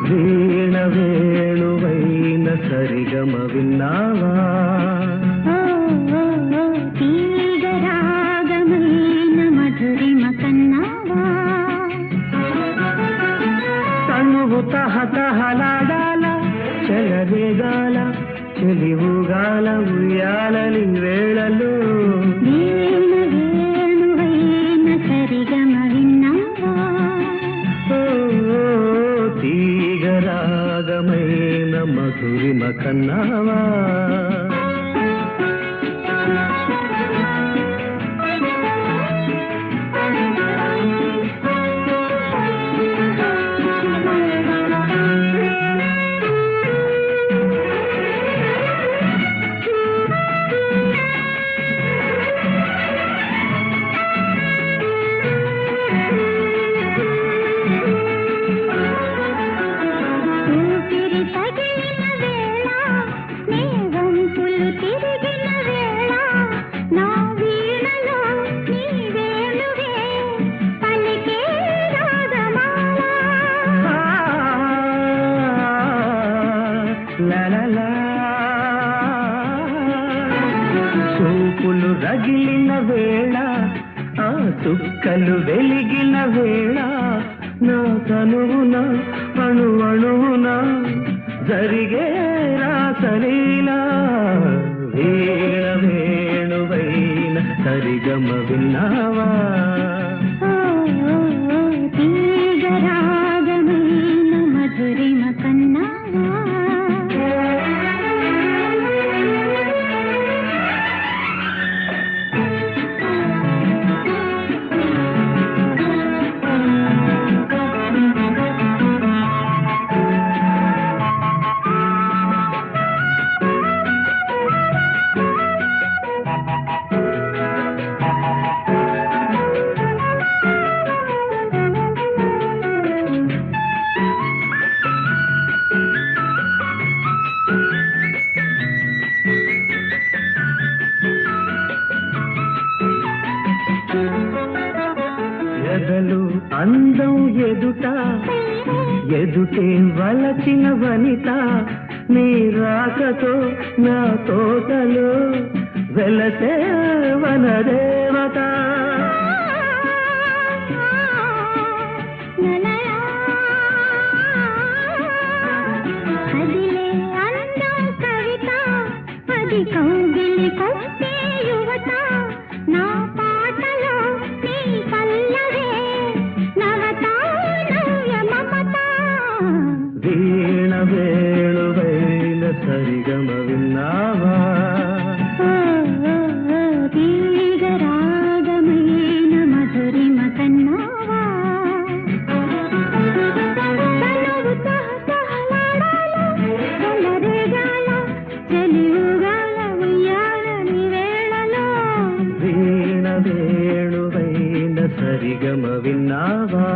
వీణ వేణువైన సరిగమ విన్నావా తీగ రాగమైన మధురిమ కన్నావా తనువు తహతహలాడాల చెలరేగాల చెలివుగాల ఉయ్యాలని వేళలో వీణ వేణువైన సరిగమ విన్నావా తీగ రాగమైన మధురిమ కన్నావా చూపులు రగిలిన వేళ ఆ చుక్కలు వెలిగిన వేళ నా తనువున అణువణువున జరిగే రాసలీలా వీణ వేణువైన సరిగమ విన్నావా తీగ రాగమైన మధురిమ కన్నావా ఎదలు అందం ఎదుట ఎదుటే వలచిన వనిత నీ రాకతో నా తోటలో వెలసే వనదేవత అదిలే అందం కవిత అది కౌగిలి కొట్టే యువత నా పాటలో నీ పల్లవే నవత నవ్య మమత వీణ వేణువైన సరిగమ విన్నావా తీగ రాగమైన మధురిమ కన్నావా తనువు తహతహలాడాల చెలరేగాల చెలివుగాల ఉయ్యాలని వేళలో వీణ వేణువైన సరిగమ విన్నావా